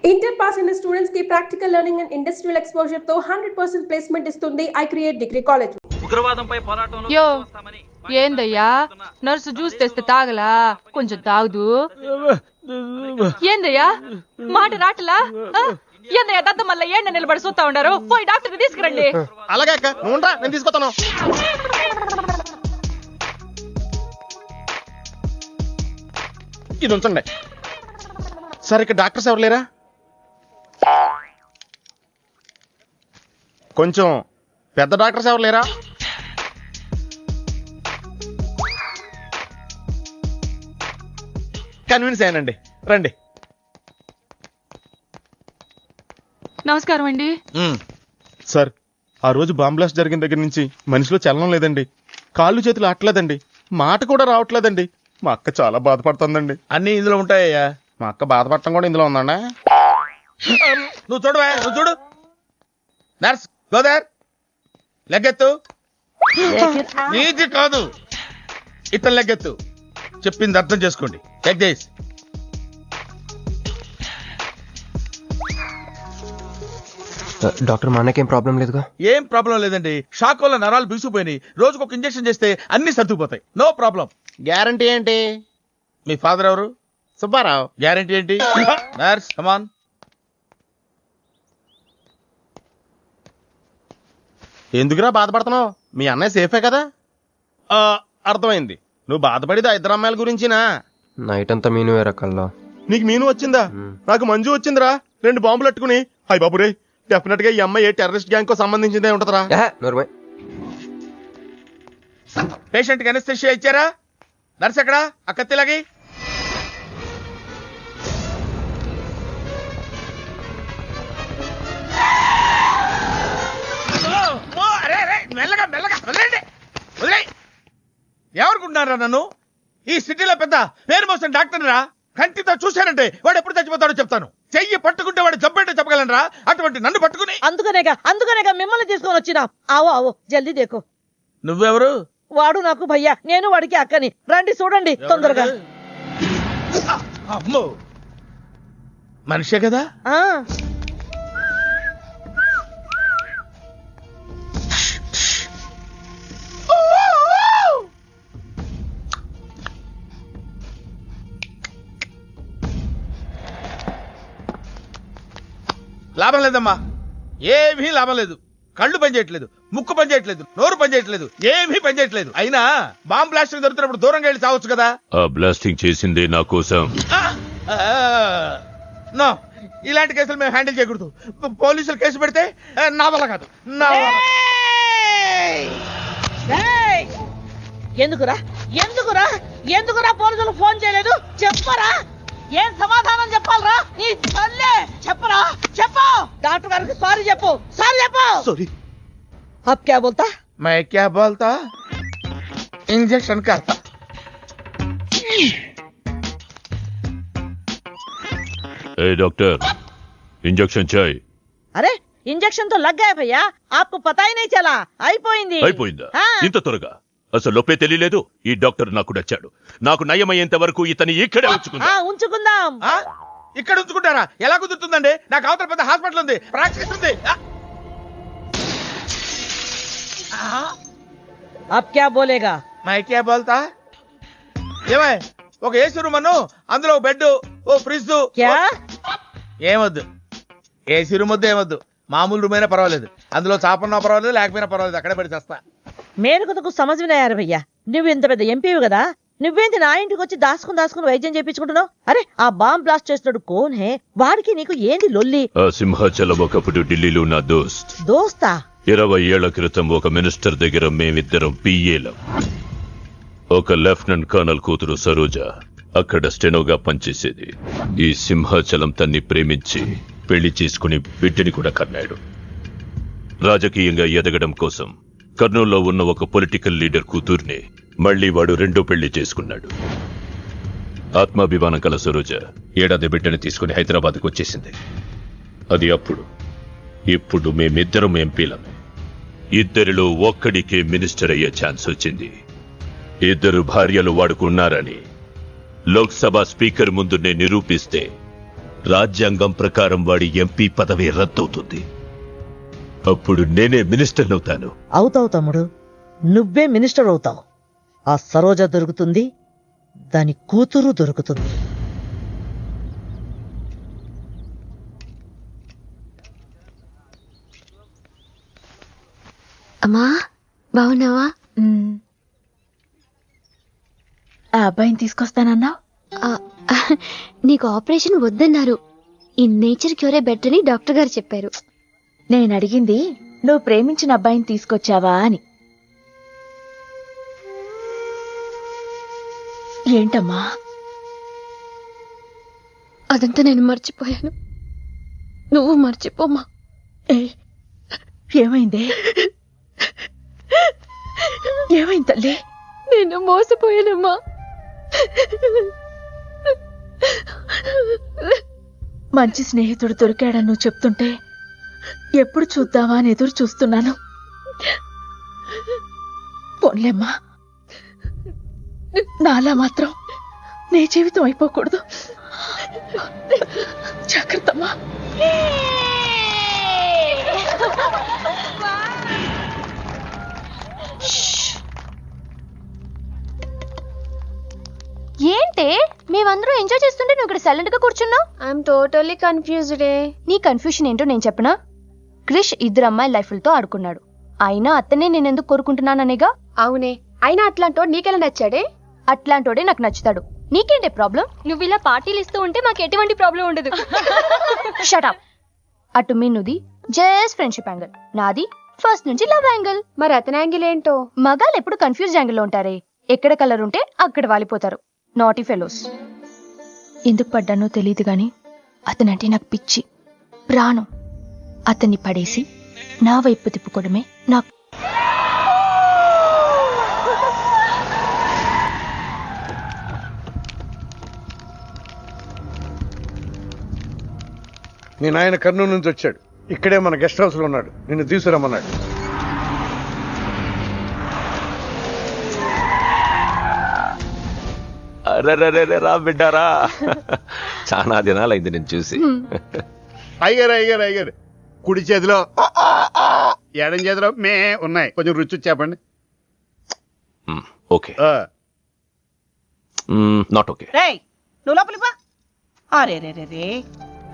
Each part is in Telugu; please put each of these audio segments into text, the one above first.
ఇంటర్ పాస్ అయిన స్టూడెంట్స్ కి practical learning and industrial exposure తో 100% ప్లేస్మెంట్ ఇస్తుంది ఐ క్రియేట్ డిగ్రీ కాలేజ్. ఉగ్రవాదంపై పోరాటంలో యో ఏందయ్యా నర్సు జ్యూస్ తెస్తే తాగలా కొంచెం తాగుదు. ఏందయ్యా మాట రాటలా ఏందయ్యా దద్ద మళ్ళీ ఏండ నిలబడి చూస్తా ఉండారు. పోయి డాక్టర్ తీసుకురండి. అలాగే అక్క నేను తీసుకొస్తాను. ఇది ఉంచండి. సరే ఇక్కడ డాక్టర్స్ ఎవరు లేరా? కొంచెం పెద్ద డాక్టర్స్ ఎవరు లేరా? కన్విన్స్ అయ్యానండి, రండి. నమస్కారం అండి. సార్, ఆ రోజు బాంబ్ బ్లాస్ట్ జరిగిన దగ్గర నుంచి మనిషిలో చలనం లేదండి, కాళ్ళు చేతులు ఆటలేదండి, మాట కూడా రావట్లేదండి. మా అక్క చాలా బాధపడుతుందండి. అన్ని ఇందులో ఉంటాయ్యా. మా అక్క బాధపడటం కూడా ఇందులో ఉందండి. నువ్వు చూడు. నర్స్ గోదర్, లెగ్గెత్తు. నీది కాదు, ఇతను లెగ్గెత్తు. చెప్పింది అర్థం చేసుకోండి. Take this. డాక్టర్, మా అన్నకేం ప్రాబ్లం లేదుగా? ఏం ప్రాబ్లం లేదండి. షాక్ వల్ల నరాలు బిగుసిపోయినాయి. రోజుకు ఒక ఇంజెక్షన్ చేస్తే అన్ని సర్దుకుపోతాయి. No problem. గ్యారంటీ ఏంటి? మీ ఫాదర్ ఎవరు? సుబ్బారావు. గ్యారంటీ ఏంటి? నర్స్ కమాన్. ఎందుకురా బాధపడుతున్నావు? మీ అన్నయ్య సేఫే కదా? అర్థమైంది. నువ్వు బాధపడేది ఆ ఇద్దరు అమ్మాయిల గురించినా? నైట్ అంతా మీను రకాల్లో. నీకు మీను వచ్చిందా? నాకు మంజు వచ్చిందిరా. 2 బాంబులు అట్టుకుని. హాయ్ బాబురే, డెఫినెట్ గా ఈ అమ్మాయి ఏ టెర్రరిస్ట్ గ్యాంగ్ కో సంబంధించిందే ఉంటదరా. పేషెంట్ కి అనస్థెషియా ఇచ్చారా? నర్స్ ఎక్కడా? ఆ కత్తిలాగి. మెల్లగా వదిలేండి. ఎవరుకుంటున్నారా నన్ను? ఈ సిటీలో పెద్ద పేరు మోసిన డాక్టర్ రా. కంటితో చూశానంటే వాడు ఎప్పుడు చచ్చిపోతాడో చెప్తాను. చెయ్యి పట్టుకుంటే వాడు చంపేంటే చెప్పగలనరా? అటువంటి నన్ను పట్టుకుని. అందుకనేగా మిమ్మల్ని తీసుకొని వచ్చినా. ఆవో జల్దీ దేకో. నువ్వెవరు? వాడు నాకు భయ్యా, నేను వాడికి అక్కని. రండి చూడండి తొందరగా. అమ్మో, మనిషే కదా? లాభం లేదమ్మా, ఏమీ లాభం లేదు. కళ్ళు పనిచేయట్లేదు, ముక్కు పనిచేయట్లేదు, నోరు పనిచేయట్లేదు, ఏమీ పనిచేయట్లేదు. అయినా బాంబ్ బ్లాస్టింగ్ దొరుకుతున్నప్పుడు దూరంగా వెళ్ళి చావచ్చు కదా. ఆ బ్లాస్టింగ్ చేసిందే నా కోసం. నో, ఇలాంటి కేసులు మేము హ్యాండిల్ చేయకూడదు. పోలీసులు కేసు పెడితే నా వల్ల కాదు. ఎందుకురా పోలీసులు ఫోన్ చేయలేదు? చెప్పరా, ఏం సమాధానం చెప్పాలరా? నీ తల్లే చెప్పరా, చెప్పు. డాక్టర్ గారికి సారీ చెప్పు. సారీ. अब क्या बोलता? मैं क्या बोलता? इंजेक्शन करता. डॉक्टर, इंजेक्शन चाहिए. अरे इंजेक्शन तो लग गया भैया, आपको पता ही नहीं चला. అయిపోయిందా? ఇంత త్వరగా? అసలు లోపే తెలియలేదు. ఈ డాక్టర్ నాకు నచ్చాడు. నాకు నయమయ్యేంత వరకు ఇతని ఇక్కడే ఉంచుకుందాం. ఇక్కడ ఉంచుకుంటారా? ఎలా కుదురుతుందండి? నాకు అవతల పెద్ద హాస్పిటల్ ఉంది, ప్రాక్టీస్ ఉంది. अब क्या बोलेगा? मैं क्या बोलता? ఏమై, ఒక ఏసీ రూమ్ అను, అందులో ఒక బెడ్, ఓ ఫ్రిడ్జ్. ఏమొద్దు, ఏసీ రూమ్ వద్దు, ఏమొద్దు. మామూలు రూమ్ అయినా పర్వాలేదు. అందులో చాపన్నా పర్వాలేదు, లేకపోయినా పర్వాలేదు. అక్కడే పడి చేస్తా. మేలుకు సమజ్ వినాయారు భయ్యా. నువ్వు ఇంత పెద్ద ఎంపీవి కదా, నువ్వేంటి నా ఇంటికి వచ్చి దాసుకుని వైద్యం చేయించుకుంటున్నావు? అరే ఆ బాంబ్ బ్లాస్ట్ చేస్తున్నాడు కోన్ హే? వాడికి నీకు ఏంటి లొల్లి? సింహాచలం ఒకప్పుడు ఢిల్లీలో నా దోస్తా. 20 ఏళ్ల క్రితం ఒక మినిస్టర్ దగ్గర మేమిద్దరం పిఏలం. ఒక లెఫ్టినెంట్ కర్నల్ కూతురు సరోజ అక్కడ స్టెనోగా పనిచేసేది. ఈ సింహాచలం తన్ని ప్రేమించి పెళ్లి చేసుకుని బిడ్డని కూడా కన్నాడు. రాజకీయంగా ఎదగడం కోసం కర్నూల్లో ఉన్న ఒక పొలిటికల్ లీడర్ కూతుర్ని మళ్లీ వాడు రెండో పెళ్లి చేసుకున్నాడు. ఆత్మాభిమానం కల సరోజ ఏడాది బిడ్డని తీసుకుని హైదరాబాద్కు వచ్చేసింది. అది అప్పుడు. ఇప్పుడు మేమిద్దరం ఎంపీలమే. ఇద్దరిలో ఒక్కడికే మినిస్టర్ అయ్యే ఛాన్స్ వచ్చింది. 2 భార్యలు వాడుకున్నారని లోక్సభ స్పీకర్ ముందు నేను నిరూపిస్తే రాజ్యాంగం ప్రకారం వాడి ఎంపీ పదవి రద్దవుతుంది. అప్పుడు నేనే మినిస్టర్ అవుతాను. అవుతావు తమ్ముడు, నువ్వే మినిస్టర్ అవుతావు. ఆ సరోజ దొరుకుతుంది, దాని కూతురు దొరుకుతుంది. అమ్మా బాగున్నావా? ఆ అబ్బాయిని తీసుకొస్తానన్నావు. నీకు ఆపరేషన్ వద్దన్నారు. ఈ నేచర్ క్యూరే బెటర్ అని డాక్టర్ గారు చెప్పారు. నేను అడిగింది నువ్వు ప్రేమించిన అబ్బాయిని తీసుకొచ్చావా అని. ఏంటమ్మా? అదంతా నేను మర్చిపోయాను, నువ్వు మర్చిపోమ్మా. ఏమైందే? ఏమైంది తల్లి? నేను మోసపోయానమ్మా. మంచి స్నేహితుడు దొరికాడని నువ్వు చెప్తుంటే ఎప్పుడు చూద్దామా అని ఎదురు చూస్తున్నాను. పోన్లేమ్మా, నాలా మాత్రం నీ జీవితం అయిపోకూడదు. జాగ్రత్తమ్మా. ఏంటే మేమందరం ఎంజాయ్ చేస్తుంటే నువ్వు ఇక్కడ సైలెంట్ గా కూర్చున్నావు? I'm totally confused. నీ కన్ఫ్యూషన్ ఏంటో నేను చెప్పనా? క్రిష్ ఇద్దరు అమ్మాయి లైఫ్లతో ఆడుకున్నాడు. అయినా అతనే నేనెందుకు కోరుకుంటున్నాననేగా. అవునే, అయినా అట్లాంటోడు నీకెలా నచ్చాడే? అట్లాంటోడే నాకు నచ్చుతాడు. నీకేంటే ప్రాబ్లం? నువ్వు ఇలా పార్టీలు ఇస్తూ ఉంటే మాకు ఎటువంటి ప్రాబ్లం ఉండదు. షటప్. అటు మీనుది జస్ట్ ఫ్రెండ్షిప్ యాంగిల్, నాది ఫస్ట్ నుంచి లవ్ యాంగిల్. మరి అతని యాంగిల్ ఏంటో? మగాళ్ళు ఎప్పుడు కన్ఫ్యూజ్ యాంగిల్ లో ఉంటారే. ఎక్కడ కలర్ ఉంటే అక్కడ వాలిపోతారు. Naughty fellows. ఎందుకు పడ్డానో తెలియదు గాని అతనంటే నాకు పిచ్చి, ప్రాణం. అతన్ని పడేసి నా వైపు తిప్పుకోవడమే నాకు. మీ నాయన కర్నూలు నుంచి వచ్చాడు. ఇక్కడే మన గెస్ట్ హౌస్ లో ఉన్నాడు. నిన్ను తీసుకురమ్మన్నాడు. రా బిడ్డారా, చాలా దినాలైంది నేను చూసి. అయ్యారు కుడి చేతిలో ఎడం చేతిలో మే ఉన్నాయి, కొంచెం రుచి చెప్పండి. Okay, not okay. నువ్వు లోపలిపా. అరే రే రే రే,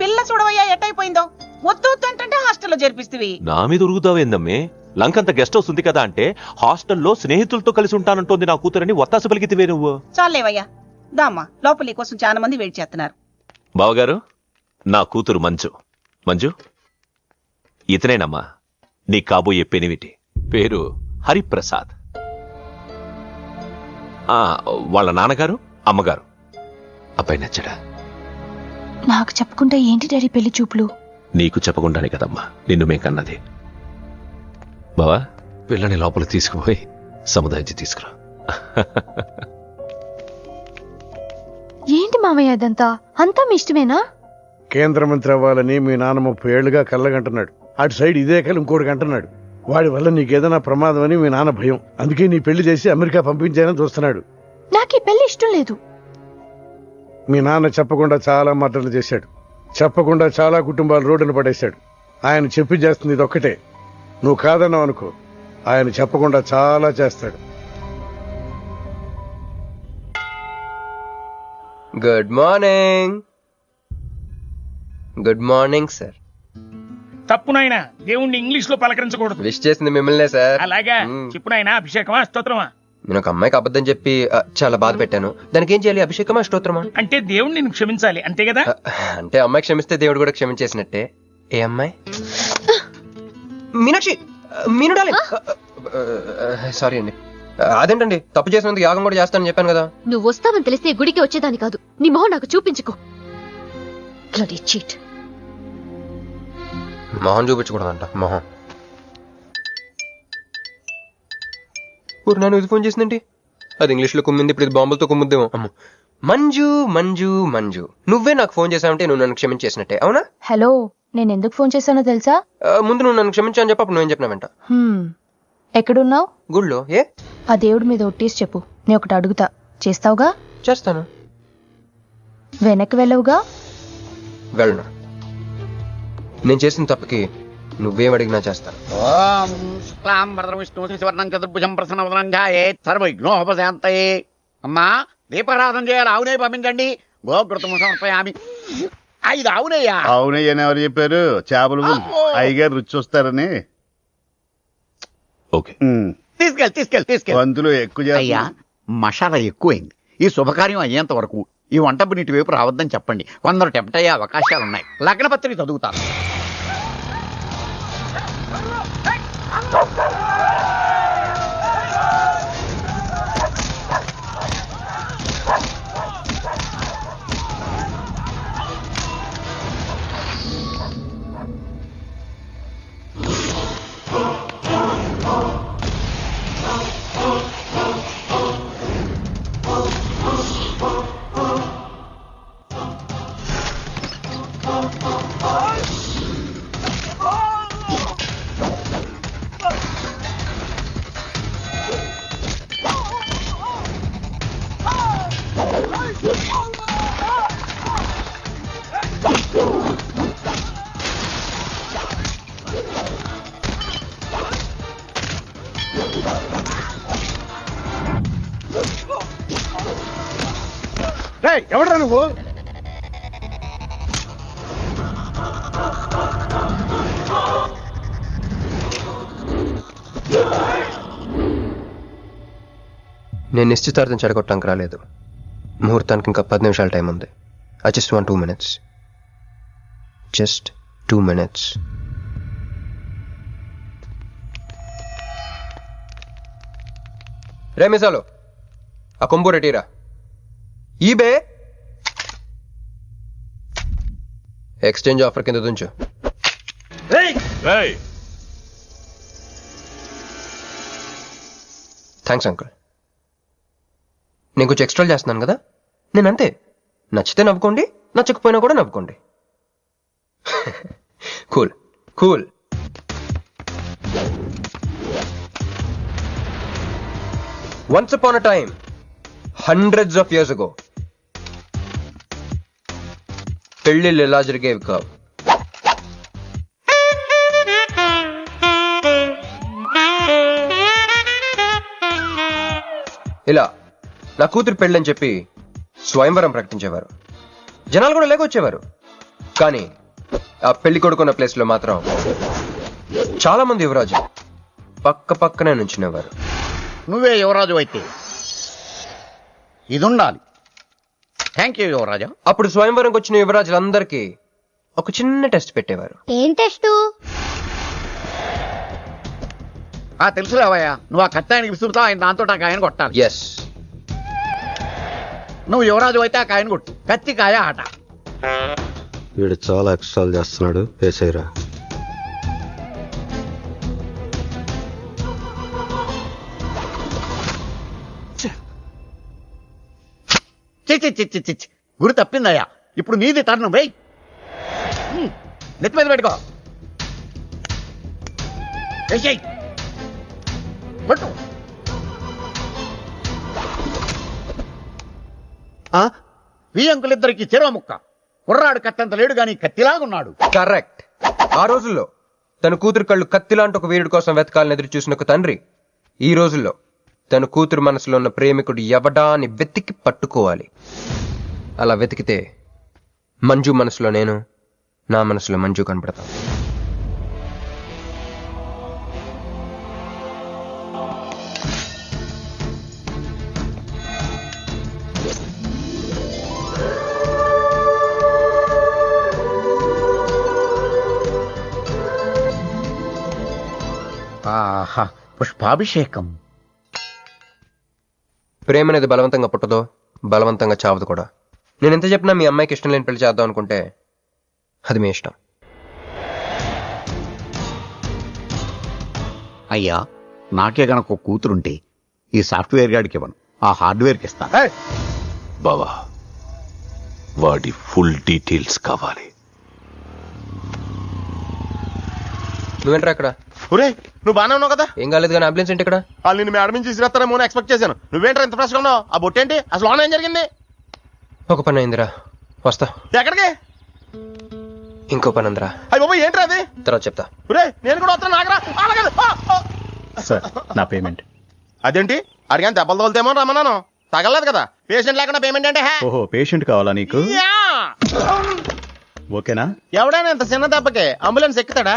పిల్ల చూడవయ్యా ఎట్టయిపోయిందో. వద్దు వద్దు అంటే హాస్టల్లో చేర్పిస్తవి. నా మీద ఉరుగుతావేందమ్మే? లంకంత గెస్ట్ హౌస్ ఉంది కదా అంటే హాస్టల్లో స్నేహితులతో కలిసి ఉంటానంటోంది నా కూతురని ఒత్తాసు పలికితివే నువ్వు. చాలేవయ్యా, దామ్మా లోపలి కోసం చాలా మంది వెయిట్ చేస్తున్నారు. బావగారు, నా కూతురు మంజు. మంజు, ఇతనేనమ్మా నీ కాబోయే పెనివిటి. పేరు హరిప్రసాద్. వాళ్ళ నాన్నగారు అమ్మగారు. అబ్బాయి నచ్చడా? నాకు చెప్పకుండా ఏంటి డాడీ పెళ్లి చూపులు? నీకు చెప్పకుండానే కదమ్మా నిన్ను మే కన్నది. బావా, పిల్లని లోపల తీసుకుపోయి సముదాయించి తీసుకురా. ఏంటి మామయ్య ఇదంతా? అంతా మీ ఇష్టమేనా? కేంద్ర మంత్రి అవ్వాలని మీ నాన్న 30 ఏళ్లుగా కళ్ళగంటున్నాడు. అటు సైడ్ ఇదే కళ్ళు ఇంకోటి అంటున్నాడు. వాడి వల్ల నీకేదైనా ప్రమాదం అని మీ నాన్న భయం. అందుకే నీ పెళ్లి చేసి అమెరికా పంపించాలని చూస్తున్నాడు. నాకు ఈ పెళ్లి ఇష్టం లేదు. మీ నాన్న చెప్పకుండా చాలా మర్డర్లు చేశాడు. చెప్పకుండా చాలా కుటుంబాలు రోడ్డును పడేశాడు. ఆయన చెప్పి చేస్తుంది ఇది ఒక్కటే. నువ్వు కాదన్నావు అనుకో, ఆయన చెప్పకుండా చాలా చేస్తాడు. Good morning. Good morning sir. తప్పు నాయనా, దేవుణ్ణి ఇంగ్లీష్ లో పలకరించకూడదు. విష్ చేసింది మిమ్మల్నే సార్. అలాగా చెప్పు నాయనా. అభిషేకమా స్తోత్రమా? నేను ఒక అమ్మాయికి అబద్ధం చెప్పి చాలా బాధ పెట్టాను. దానికి ఏం చేయాలి? అభిషేకమా స్తోత్రమా? అంటే దేవుణ్ణి నేను క్షమించాలి అంతే కదా? అంటే అమ్మాయి క్షమిస్తే దేవుడు కూడా క్షమించేసినట్టే. ఏ అమ్మాయి? మీనాక్షి, మీనుడాలి. సారీ అండి. అదేంటండి, తప్పు చేసినందుకు యాగం కూడా చేస్తానని చెప్పాను కదా. నువ్వు వస్తావని తెలిస్తే గుడికి వచ్చేదాని కాదు. నీ మొహం నాకు చూపించుకో. చీట్. మొహం చూపించకూడదంట. మొహం నేను ఇది ఫోన్ చేసిందేంటి? అది ఇంగ్లీష్ లో కుమ్మింది, ఇప్పుడు ఇది బాంబులతో కుమ్ముద్దేమో. అమ్మ, మంజు మంజు మంజు, నువ్వే నాకు ఫోన్ చేసావంటే నువ్వు నన్ను క్షమించేసినట్టే, అవునా? హలో, నేను ఎందుకు ఫోన్ చేశానో తెలుసా? ముందు నువ్వు నన్ను క్షమించా అని చెప్పి నువ్వేం చెప్పినావంట. ఎక్కడున్నావు? గుళ్ళో. ఏ? ఆ దేవుడి మీద ఒట్టేసి చెప్పు. నేను ఒకటి అడుగుతా, చేస్తావుగా? చేస్తాను. వెనక్కి వెళ్ళవుగా? వెళ్ళను. నేను చేసిన తప్పుకి నువ్వేం అడిగినా చేస్తాను. ఓం శుక్లాం వరదం విష్ణు శశివర్ణం చతుర్భుజం ప్రసన్నవదనం ధ్యాయేత్ సర్వవిఘ్నోపశాంతయే. అమ్మా దీపారాధన చేయాలి, ఆవునే పంపించండి. గోఘృతం సమర్పయామి. 5 ఆవునయ్యా. అవునయ్యని ఎవరు చెప్పారు? చేపలు అయ్యగారు రుచి చూస్తారని. ఓకే, తీసుకెళ్ళి వంతులు ఎక్కువ అయ్యా. మసాలా ఎక్కువైంది. ఈ శుభకార్యం అయ్యేంత వరకు ఈ వంట నీటి వైపు రావద్దని చెప్పండి. కొందరు టెంప్ట్ అయ్యే అవకాశాలున్నాయి. లగ్న పత్రిక చదువుతాను. ఎవడరా నువ్వు? నేను నిశ్చితార్థం చెడగొట్టడానికి రాలేదు. ముహూర్తానికి ఇంకా 10 నిమిషాల టైం ఉంది. I just want 2 minutes. Just 2 minutes. రే మిసాలు, ఆ కొంబు రెటీరా. ఈబే ఎక్స్చేంజ్ ఆఫర్ కింద దుంచు. Thanks uncle. నేను కొంచెం ఎక్స్ట్రా చేస్తున్నాను కదా, నేను అంతే. నచ్చితే నవ్వుకోండి, నచ్చకపోయినా కూడా నవ్వుకోండి. Cool cool. Once upon a time, hundreds of years ago, పెళ్ళిళ్ళు ఎలా జరిగేవి కావు. ఇలా నా కూతురు పెళ్ళని చెప్పి స్వయంవరం ప్రకటించేవారు. జనాలు కూడా లేకొచ్చేవారు. కానీ ఆ పెళ్లి కొడుకున్న ప్లేస్ లో మాత్రం చాలా మంది యువరాజు పక్క పక్కనే నుంచునేవారు. నువ్వే యువరాజు అయితే ఇది ఉండాలి. థ్యాంక్ యూ యువరాజా. అప్పుడు స్వయంవరంకి వచ్చిన యువరాజులందరికీ ఒక చిన్న టెస్ట్ పెట్టేవారు. ఏం టెస్ట్? తెలుసులేవయ్యా, నువ్వు ఆ కత్తి ఆయనకి విసురుతావు, ఆయన దాంతో ఆ కాయను కొట్టాలి. ఎస్. నువ్వు యువరాజు అయితే ఆ కాయను కొట్టు. కత్తి కాయ ఆట. వీడు చాలా ఎక్స్ట్రాలు చేస్తున్నాడు. వేసేయరా. చిచ్చి గురి తప్పిందయ్యా. ఇప్పుడు నీది టర్న్. వెయ్, నెత్తి మీద పెట్టుకో. పట్టు. ఈ అంకులిద్దరికి చెరవ ముక్క. కుర్రాడు కత్తంత లేడు గాని కత్తిలాగున్నాడు. కరెక్ట్. ఆ రోజుల్లో తన కూతురు కళ్ళు కత్తిలాంటి ఒక వీరుడి కోసం వెతకాలని ఎదురు చూసిన ఒక తండ్రి ఈ రోజుల్లో తన కూతురు మనసులో ఉన్న ప్రేమికుడు ఎవడా అని వెతికి పట్టుకోవాలి. అలా వెతికితే మంజు మనసులో నేను, నా మనసులో మంజు కనపడతాం. ఆహా, పుష్పాభిషేకం. ప్రేమ అనేది బలవంతంగా పుట్టదో, బలవంతంగా చావదు కూడా. నేను ఎంత చెప్పినా మీ అమ్మాయికి ఇష్టం లేని పెళ్లి చేద్దాం అనుకుంటే అది మీ ఇష్టం. అయ్యా, నాకే గనక ఒక కూతురుంటే ఈ సాఫ్ట్వేర్ గాడికి ఇవ్వను, ఆ హార్డ్వేర్కి ఇస్తాను. బావా, వాడి ఫుల్ డీటెయిల్స్ కావాలి. నువ్వేంట్రా అక్కడ? నువ్వు బాగానే ఉన్నావు కదా? ఏం కాలేదు కానీ అంబులెన్స్ ఏంటి ఇక్కడ? వాళ్ళు నిన్ను మేడం నుంచి తీసుకురాస్తారేమో అని ఎక్స్పెక్ట్ చేశాను. నువ్వేంట్రా ఇంత ఫ్రెష్గా ఉన్నావు? ఆ బొట్టేంటి? అసలు లోన్ ఏం జరిగింది? ఒక పని అయిందిరా, వస్తా. ఎక్కడికి? ఇంకో పని అందరా. అయ్యి బాబా ఏంట్రా అది? తర్వాత చెప్తా. నేను కూడా వస్తాను. సార్ నా పేమెంట్. అదేంటి అడిగాను దెబ్బలు తోలుతేమో రమ్మన్నాను, తగలలేదు కదా. పేషెంట్ లేకుండా పేమెంట్ అంటే ఓహో పేషెంట్ కావాలా నీకు? ఓకేనా? ఎవడైనా ఇంత చిన్న దెబ్బకే అంబులెన్స్ ఎక్కుతాడా?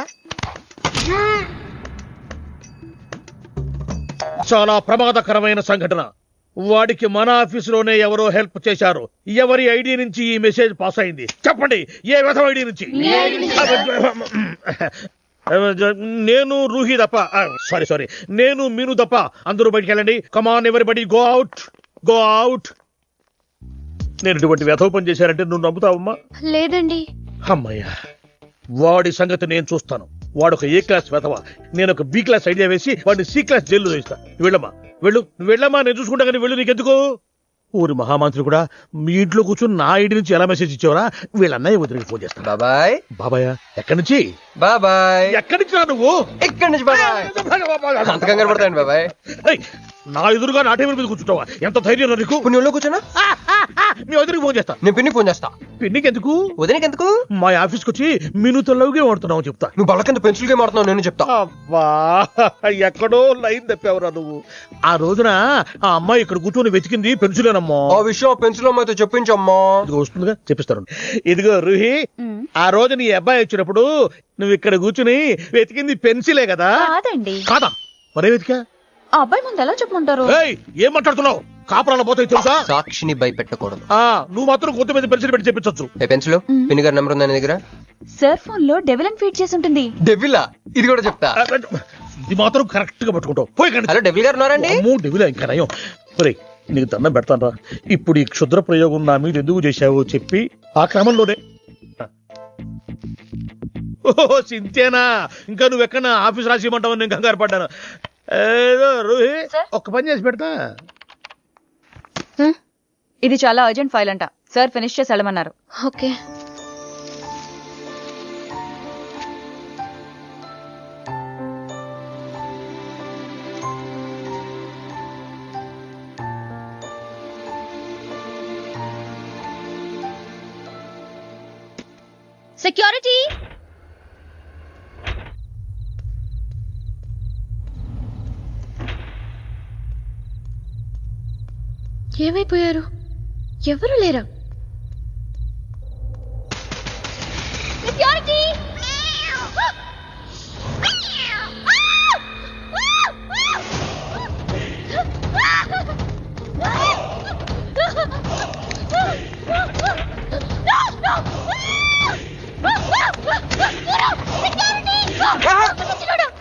చాలా ప్రమాదకరమైన సంఘటన. వాడికి మన ఆఫీసులోనే ఎవరో హెల్ప్ చేశారు. ఎవరి ఐడి నుంచి ఈ మెసేజ్ పాస్ అయింది చెప్పండి? ఏ విధం ఐడి నుంచి? నేను రూహి తప్ప, సారీ నేను మీను తప్ప అందరూ బయటికి వెళ్ళండి. Come on everybody go out, go out. నేను ఇటువంటి వ్యధవ పని చేశానంటే నువ్వు నమ్ముతావమ్మా? లేదండి. అమ్మయ్యా, వాడి సంగతి నేను చూస్తాను. వాడు ఒక ఏ క్లాస్ వెధవ, నేను ఒక బి క్లాస్ ఐడియా వేసి వాడిని సి క్లాస్ జైల్లో వేస్తా. వెళ్ళమ్మా వెళ్ళు, నువ్వు వెళ్ళమ్మా, నేను చూసుకుంటా. కానీ వెళ్ళు, నీకెందుకు? ఊరి మహామంత్రి కూడా మీ ఇంట్లో కూర్చొని నా ఐడి నుంచి ఎలా మెసేజ్ ఇచ్చావరా? వీళ్ళన్నయ్య వదిలికి ఫోన్ చేస్తాను. బాబాయ్. బాబాయ్ ఎక్కడి నుంచి? బాబాయ్. ఎక్కడి నుంచి రా నువ్వు? ఎక్కడి నుంచి బాబాయ్? అంత కంగారు పడతాయండి బాబాయ్. నా ఎదురుగా నా టేబుల్ మీద కూర్చుంటావా? ఎంత ధైర్యం నీకు? నువ్వు కూర్చున్నా మీ వదిలికి ఫోన్ చేస్తా. నేను పిన్నికి ఫోన్ చేస్తా. పిన్నికి ఎందుకు? వదినకి ఎందుకు? మా ఆఫీస్కి వచ్చి మీనుతో లవ్ గేమ్ ఆడుతున్నావు చెప్తా. నువ్వు బళ్ళ కింద పెన్సిల్ గేమ్ ఆడుతున్నావు నేను చెప్తా. అబ్బా, ఎక్కడో లైన్ తప్పావురా నువ్వు. ఆ రోజున ఆ అమ్మాయి ఇక్కడ కూర్చొని వెతికింది పెన్సిలేనమ్మా. ఆ విషయం పెన్సిల్ అమ్మాయితో చెప్పించమ్మా. ఇది వస్తుందిగా, చెప్పిస్తాను. ఇదిగో రూహి, ఆ రోజు నీ అబ్బాయి వచ్చినప్పుడు నువ్వు ఇక్కడ కూర్చుని వెతికింది పెన్సిలే కదా? కాదండి. కాదా? మరే వెతికా? ఆ అబ్బాయి ముందు ఎలా చెప్పమంటారు? ఏం మాట్లాడుతున్నావు? కాపురాలు పోతాయి తెలుసా? సాక్షిని భయపెట్టకూడదు. నువ్వు మాత్రం కొత్త మీద పెన్సిల్ పెట్టి చెప్పించచ్చు. పెన్సిల్ పిన్ని గారి నెంబర్ ఉందా నీ దగ్గర? సార్ ఫోన్ లో డెవిల్ అని ఫీడ్ చేసి ఉంటుంది. డెవిలా? ఇది కూడా చెప్తా. ఇది మాత్రం కరెక్ట్ గా పట్టుకుంటావు. పోయి. హలో డెవిల్ గారు ఉన్నారండి? డెవిలా ఇంకా నయం. నీకు దండం పెడతాను రా. ఇప్పుడు ఈ క్షుద్ర ప్రయోగం నా మీద ఎందుకు చేశావో చెప్పి ఆ క్రమంలోనే. ఓహో సింతేనా? ఇంకా నువ్వెక్కడ ఆఫీస్ రాసి ఇవ్వమంటావు? నేను కంగారు పడ్డాను. ఏదో రూహి ఒక్క పని చేసి పెడతా. ఇది చాలా అర్జెంట్ ఫైల్ అంట. సార్ ఫినిష్ చేసి వెళ్ళమన్నారు. ఓకే. సెక్యూరిటీ. ఏమైపోయారు? ఎవరు లేరా? సెక్యూరిటీ.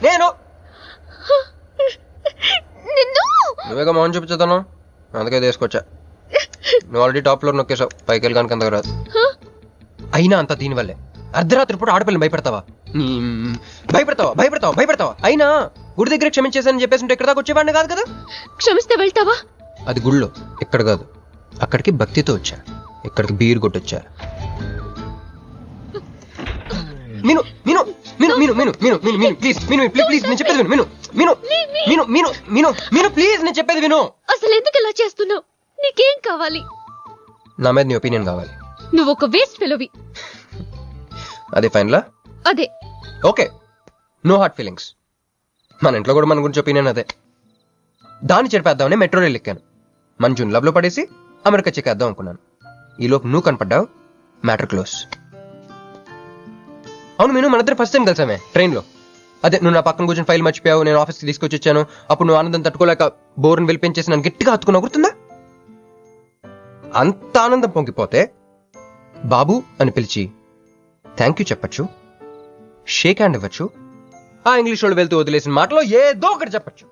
నేను నువ్వేగా మౌన్ చూపించుతాను, అందుకే తీసుకొచ్చా. నువ్వు ఆల్రెడీ టాప్ ఫ్లోర్ నొక్కేసావు, పైకి వెళ్ళి కనుక రాదు. అయినా అంత దీనివల్లే అర్ధరాత్రి పూట ఆడపిల్లని భయపెడతావా? భయపెడతావా? అయినా గుడి దగ్గర క్షమించేసానని చెప్పేసి ఇక్కడ దాకా వచ్చేవాడిని కాదు కదా. క్షమిస్తే వెళ్తావా? అది గుళ్ళో, ఇక్కడ కాదు. అక్కడికి భక్తితో వచ్చా, ఇక్కడికి బీరు కొట్టొచ్చా. మీను మీను మీను మీను మీను మీను మీను మీను ప్లీజ్ మీను ప్లీజ్ నేను చెప్పేది విను. మీను మీను మీను మీను మీను మీను ప్లీజ్ నేను చెప్పేది విను. అసలు ఎందుకు ఇలా చేస్తున్నావు? నీకేం కావాలి? నా మీద నీ ఒపీనియన్ కావాలి. నువ్వు ఒక వేస్ట్ ఫెలోవి. అదే ఫైనలా? అదే. Okay, no heart feelings. మన ఇంట్లో కూడా మన గురించి ఒపీనియన్ అదే. దాన్ని చెరిపేద్దామని మెట్రో రైల్ ఎక్కాను. మన జూన్ లవ్ లో పడేసి అమెరికా చెక్కేద్దాం అనుకున్నాను. ఈలోపు నువ్వు కనపడ్డావు, మ్యాటర్ క్లోజ్. అవును మీను, మన ఇద్దరు ఫస్ట్ టైం కలిసామే ట్రైన్ లో. అదే నువ్వు నా పక్కన కూర్చొని ఫైల్ మర్చిపోయావు, నేను ఆఫీస్కి తీసుకొచ్చి వచ్చాను. అప్పుడు నువ్వు ఆనందం తట్టుకోలేక బోర్ని వెళ్ళిపించేసి నన్ను గట్టిగా హత్తుకున్నావు, గుర్తుందా? అంత ఆనందం పొంగిపోతే బాబు అని పిలిచి థ్యాంక్ యూ చెప్పచ్చు, షేక్ హ్యాండ్ ఇవ్వచ్చు, ఆ ఇంగ్లీష్ వాళ్ళు వెళ్తూ వదిలేసిన మాటలో ఏదో ఒకటి చెప్పచ్చు.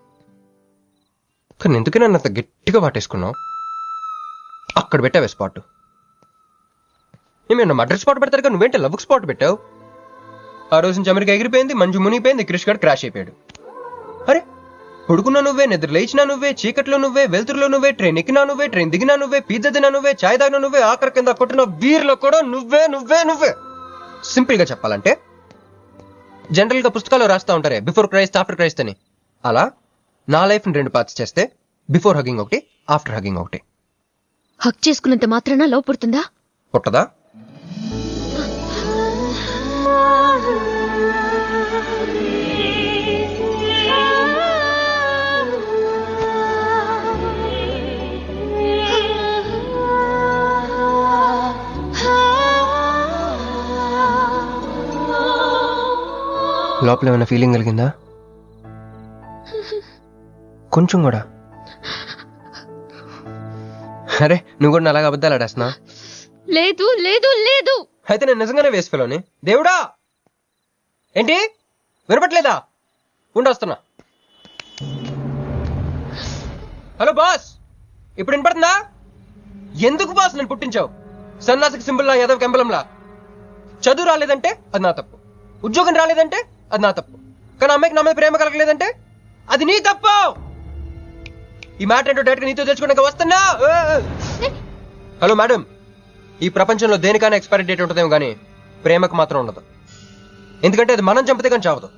కానీ ఎందుకే నన్ను అంత గట్టిగా వాటేసుకున్నావు? అక్కడ పెట్టావే స్పాట్. ఏమన్నా మర్డర్ స్పాట్ పెడతారు కదా, నువ్వేంటే లవ్ స్పాట్ పెట్టావు. ఆ రోజు నుంచి అమెరికా ఎగిరిపోయింది, మంజు మునిగిపోయింది, క్రిష్ గారు క్రాష్ అయిపోయాడు. అరే పడుకున్నా నువ్వే, నిద్ర లేచినా నువ్వే, చీకట్లో నువ్వే, వెలుతురులో నువ్వే, ట్రైన్ ఎక్కినా నువ్వే, ట్రైన్ దిగినా నువ్వే, పిజ్జా తినా నువ్వే, చాయ్ తాగినా నువ్వే, ఆఖరి కింద కొట్టిన బీర్లో కూడా నువ్వే నువ్వే నువ్వే. సింపుల్ గా చెప్పాలంటే జనరల్ గా పుస్తకాలు రాస్తా ఉంటారే బిఫోర్ క్రైస్ట్ ఆఫ్టర్ క్రైస్ట్ అని, అలా నా లైఫ్ ని 2 పార్ట్స్ చేస్తే బిఫోర్ హగింగ్ ఒకటి, ఆఫ్టర్ హగింగ్ ఒకటి. హక్ చేసుకున్నంత మాత్రాన లవ్ పుడుతుందా? పుట్టదా? లోపల ఏమైనా ఫీలింగ్ కలిగిందా? కొంచెం కూడా? అరే నువ్వు కూడా అలాగే అబద్ధాలు ఆడేస్తున్నా? లేదు లేదు లేదు. అయితే నేను నిజంగానే వేసుకెళ్ళని. దేవుడా ఏంటి వినపట్లేదా? ఉండొస్తున్నా. హలో బాస్, ఇప్పుడు వినపడుతుందా? ఎందుకు బాస్ నేను పుట్టించావు? సన్నాసికి సింబల్ లా, యాదవ్ కెంబలంలా. చదువు రాలేదంటే అది నా తప్పు, ఉద్యోగం రాలేదంటే అది నా తప్పు, కానీ అమ్మాయికి నా మీద ప్రేమ కలగలేదంటే అది నీ తప్పు. ఈ మ్యాటర్ ఏంటో డైరెక్ట్ నీతో తెలుసుకోవడానికి వస్తున్నా. హలో మేడం, ఈ ప్రపంచంలో దేనికైనా ఎక్స్పైరీ డేట్ ఉంటుందేమో కానీ ప్రేమకు మాత్రం ఉండదు. ఎందుకంటే అది మనం చంపితే కానీ చావదు.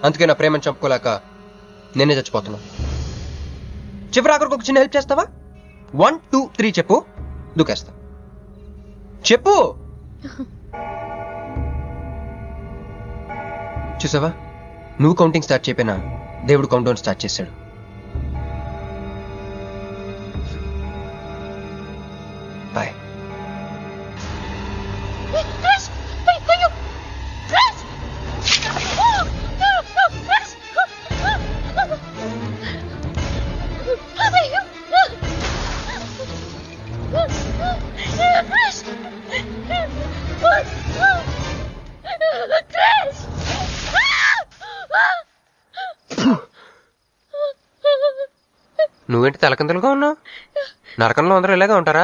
అందుకే నా ప్రేమను చంపుకోలేక నేనే చచ్చిపోతున్నా. చివరి ఆఖరికి ఒక చిన్న హెల్ప్ చేస్తావా? 1 2 3 చెప్పు, దూకేస్తా. చెప్పు. చూసావా, నువ్వు కౌంటింగ్ స్టార్ట్ చేయపోయినా దేవుడు కౌంట్ డౌన్ స్టార్ట్ చేశాడు. బాయ్. నువ్వేంటి తలకిందులుగా ఉన్నావు? నరకంలో అందరూ ఇలాగే ఉంటారా?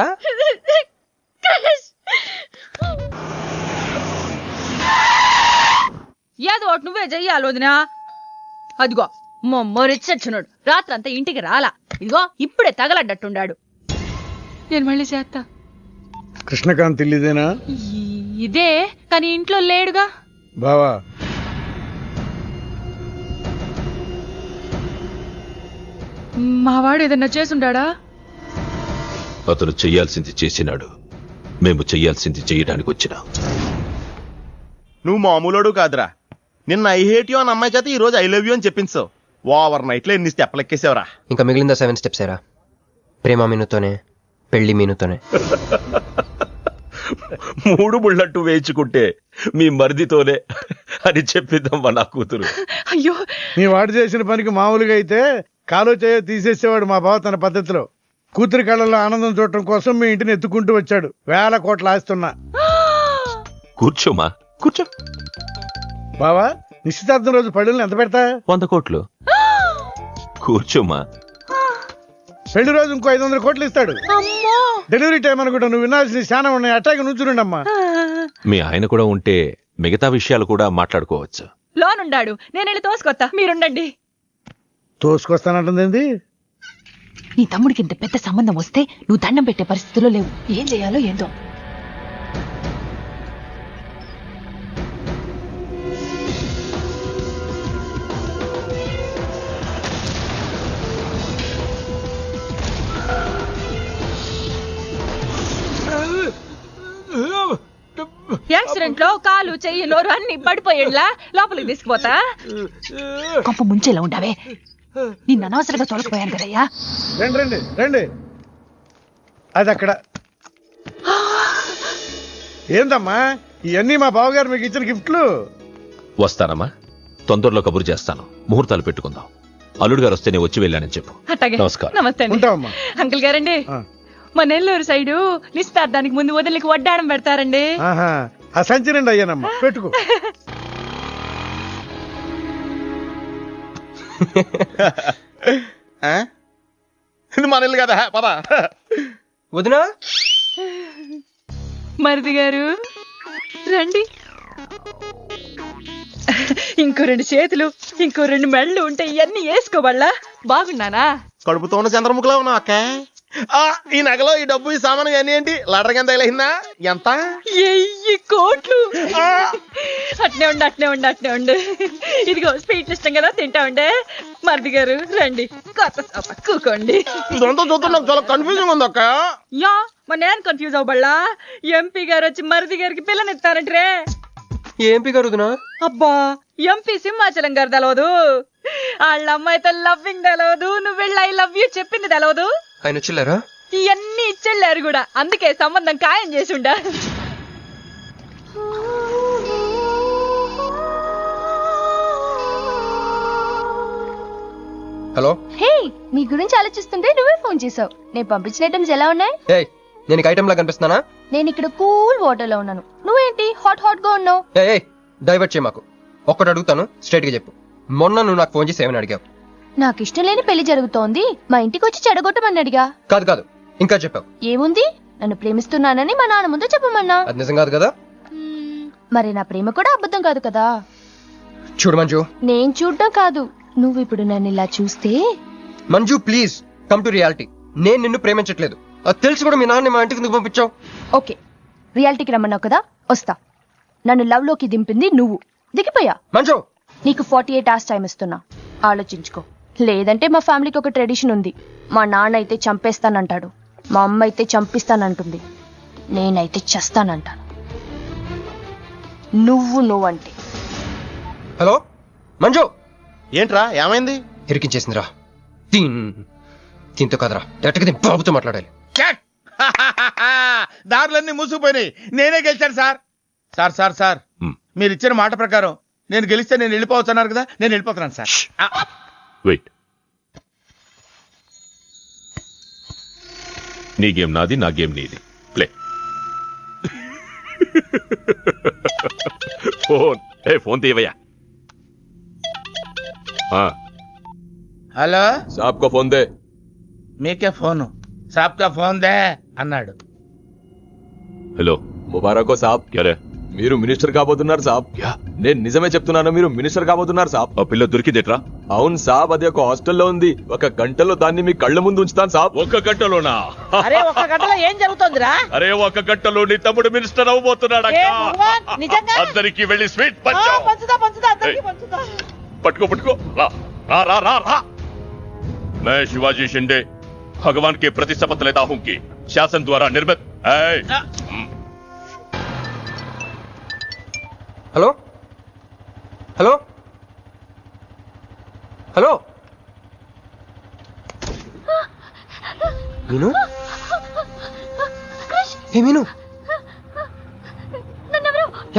ఏదో ఒకటి నువ్వే చెయ్యాలి వదినా. అదిగో మొమ్మరిచ్చచ్చున్నాడు, రాత్రంతా ఇంటికి రాలా. ఇదిగో ఇప్పుడే తగలడ్డట్టుండాడు. నేను మళ్ళీ చేస్తా. కృష్ణకాంత్ ఇల్లుదేనా? ఇదే, కానీ ఇంట్లో లేడుగా. బావా, మావాడు ఏదన్నా చేసుండాడా? అతను చెయ్యాల్సింది చేసినాడు, మేము చెయ్యాల్సింది చెయ్యడానికి వచ్చినా. నువ్వు మామూలోడు కాదురా. నిన్న ఐ హేట్ యూ అని అమ్మాయి చేత ఈ రోజు ఐ లవ్ యూ అని చెప్పించావు. ఓవర్ నైట్ లో ఎన్ని స్టెప్లు ఎక్కేసావురా? ఇంకా మిగిలిందా 7 స్టెప్స్ ఏరా. ప్రేమ మీనుతోనే, పెళ్లి మీనుతోనే. 3 బుల్లట్టు వేయించుకుంటే మీ మరిదితోనే అని చెప్పిద్దామా నా కూతురు. అయ్యో, నీ వాడు చేసిన పనికి మామూలుగా అయితే కాలో చేయ తీసేసేవాడు మా బావ తన పద్ధతిలో. కూతురి కళ్ళలో ఆనందం చూడటం కోసం మీ ఇంటిని ఎత్తుకుంటూ వచ్చాడు. 1000 కోట్లు ఆస్తున్నా. కూర్చోమా, కూర్చో. బావా, నిశ్చితార్థం రోజు పళ్ళుని ఎంత పెడతా? 100 కోట్లు. కూర్చోమా. పెళ్లి రోజు ఇంకో 500 కోట్లు ఇస్తాడు. డెలివరీ టైం అనుకుంటా. నువ్వు వినాల్సిన చాలా ఉన్నాయి. అట్టాగే నుంచుండమ్మా. మీ ఆయన కూడా ఉంటే మిగతా విషయాలు కూడా మాట్లాడుకోవచ్చు. లోనుండాడు, నేను వెళ్ళి తోసుకొత్తా, మీరుండండి. తోసుకొస్తానంటుంది. నీ తమ్ముడికి ఇంత పెద్ద సంబంధం వస్తే నువ్వు దండం పెట్టే పరిస్థితిలో లేవు. ఏం చేయాలో ఏందో. యాక్సిడెంట్ లో కాలు, చెయ్యి, నోరు అన్ని పడిపోయేలా లోపలికి తీసుకుపోతా. కొంప ముంచేలా ఉండవే. నిన్న అనవసరంగా తొలగిపోయాను కదయ్యా. రండి రండి రండి. అది అక్కడ. ఏందమ్మా ఇవన్నీ? మా బావగారు మీకు ఇచ్చిన గిఫ్ట్లు. వస్తానమ్మా, తొందరలో కబురు చేస్తాను. ముహూర్తాలు పెట్టుకుందాం. అల్లుడు గారు వస్తేనే వచ్చి వెళ్ళానని చెప్పు. అట్టాగే. నమస్కారం. నమస్తే అండి. అంకుల్ గారండి, మా నెల్లూరు సైడు నిశ్చితార్థానికి ముందు వదిలికి వడ్డాణం పెడతారండి. ఆ సంచి నిండి అయ్యానమ్మా, పెట్టుకో. ఇది మన ఇల్లు కదా, పద. వదినా, మరిది గారు రండి. ఇంకో 2 చేతులు, ఇంకో 2 మెళ్ళు ఉంటే ఇవన్నీ వేసుకోవాలా? బాగున్నానా? కడుపుతో ఉన్న చంద్రముఖిలో ఉన్నావు అక్క. ఈ నగలో, ఈ డబ్బు, ఈ సామాను ఇవన్నీ ఏంటి? లడర్ కింద తగిలిందా? ఎంత? 1000 కోట్లు. అట్నే ఉండు, అట్నే ఉండు, అట్నే ఉండు. ఇదిగో స్వీట్ ఇష్టం కదా, తింటా ఉండే. మరిది గారు రండి, కొత్త సోఫా కూకోండి. ఇదంతా చూస్తే నాకు చాలా కన్ఫ్యూజింగ్ ఉంది అక్క. యా, మరి నేను కన్ఫ్యూజ్ అవ్వబల్లా. ఎంపీ గారు వచ్చి మరిది గారికి పిల్లనిస్తారంటే. ఎంపీ గారు వదినా? అబ్బా, ఎంపీ సింహాచలం గారు తెలవదు. వాళ్ళ అమ్మాయితో లవ్వింగ్ తెలవదు. నువ్వు వెళ్ళి ఐ లవ్ యూ చెప్పింది తెలవదు. ఆయన వచ్చిల్లారా? ఇవన్నీ ఇచ్చెళ్ళారు కూడా. అందుకే సంబంధం ఖాయం చేసుండా. హలో. హే, నీ గురించి ఆలోచిస్తుంటే నువ్వే ఫోన్ చేసావు. నేను పంపించిన ఐటమ్స్ ఎలా ఉన్నాయి? ఏయ్, నేను నీకు ఐటమ్ లా కనిపిస్తున్నానా? నేను ఇక్కడ కూల్ వాటర్ లో ఉన్నాను, నువ్వేంటి హాట్ హాట్ గా ఉన్నావు? ఏయ్, డైవర్ట్ చేయ మాకు. ఒక్కటి అడుగుతాను, స్ట్రైట్ గా చెప్పు. మొన్న నువ్వు నాకు ఫోన్ చేసి ఏమని అడిగావు? నాకు ఇష్టం లేని పెళ్లి జరుగుతోంది, మా ఇంటికి వచ్చి చెడగొట్టమని అడిగా. కాదు కాదు, ఇంకా చెప్పావు. ఏముంది, నన్ను ప్రేమిస్తున్నానని మా నాన్న ముందు చెప్పమన్నా. అది నిజం కాదు కదా? మరి నా ప్రేమ కూడా అబద్ధం కాదు కదా? చూడు మంజు. నేను చూడటం కాదు, నువ్వు ఇప్పుడు నన్ను ఇలా చూస్తే. Manju please come to reality. నేను నిన్ను ప్రేమించట్లేదు, అది తెలిసి కూడా మీ నాన్న మా ఇంటికి ఎందుకు పంపించావు? ఓకే, రియాలిటీకి రమ్మన్నావు కదా, వస్తా. నన్ను లవ్ లోకి దింపింది నువ్వు, దిగిపోయా. మంజు, నీకు 48 hours టైం ఇస్తున్నా, ఆలోచించుకో. లేదంటే మా ఫ్యామిలీకి ఒక ట్రెడిషన్ ఉంది, మా నాన్న అయితే చంపేస్తానంటాడు, మా అమ్మ అయితే చంపిస్తానంటుంది, నేనైతే చస్తానంటాను. నువ్వంటే. హలో మంజు. ఏంట్రా, ఏమైంది? ఇరికించేసిందిరా. దీంతో కదరా, డైరెక్ట్గా బాబుతో మాట్లాడాలి. దారులన్నీ మూసుకుపోయినాయి, నేనే గెలిచాను సార్. సార్ సార్ సార్ మీరు ఇచ్చిన మాట ప్రకారం నేను గెలిస్తే నేను వెళ్ళిపోవచ్చు అన్నారు కదా, నేను వెళ్ళిపోతున్నాను సార్. వెయిట్, నీ గేమ్ నాది, నా గేమ్ నీది. ప్లే. ఫోన్ తీవయ్యా. హలో, సాబ్ కో ఫోన్ దే. మీకే ఫోను, సాబ్ కా ఫోన్ దే అన్నాడు. హలో, ముబారకో సాబ్. క్యారే? మీరు మినిస్టర్ కాబోతున్నారు సాబ్. నేను నిజమే చెప్తున్నాను, మీరు మినిస్టర్ కాబోతున్నారు సాబ్. ఆ పిల్ల దొరికిదేట్రా? అవును సాబ్, అది ఒక హాస్టల్లో ఉంది. 1 గంటలో దాన్ని మీ కళ్ళ ముందు ఉంచుతాను సాబ్. 1 గంటలోనా? అరే 1 గంటలో ఏం జరుగుతుందిరా? అరే 1 గంటలో నీ తమ్ముడు మినిస్టర్ అవబోతున్నాడు. నిజంగా అందరికి వెళ్ళి స్వీట్ పంచుదా అందరికీ పంచుదా. పట్టుకో రా రా రా రా రా. मैं शिवाजी शिंदे भगवान के प्रति शपथ लेता हूं कि शासन द्वारा निर्मित. హలో హలో హలో మీను. ఏ మీను,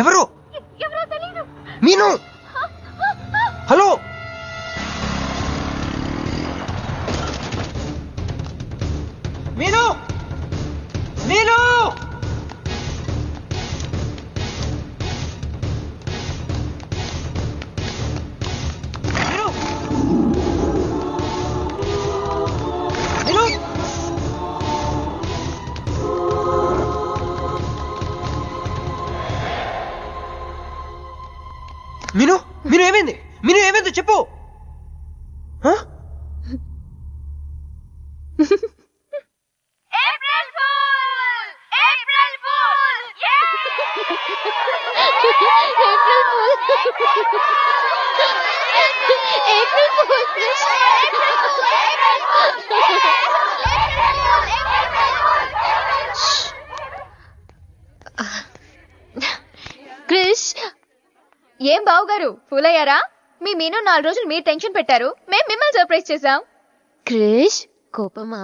ఎవరు? మీను, హలో. మీను, మీను. మీను ఏమైంది? మీను ఏమైంది చెప్పు. క్రిష్, ఏం బావుగారు ఫూల్ అయ్యారా? మీ మీను 4 రోజులు మీరు టెన్షన్ పెట్టారు, మేము మిమ్మల్ని సర్ప్రైజ్ చేశాం. క్రిష్ కోపమా?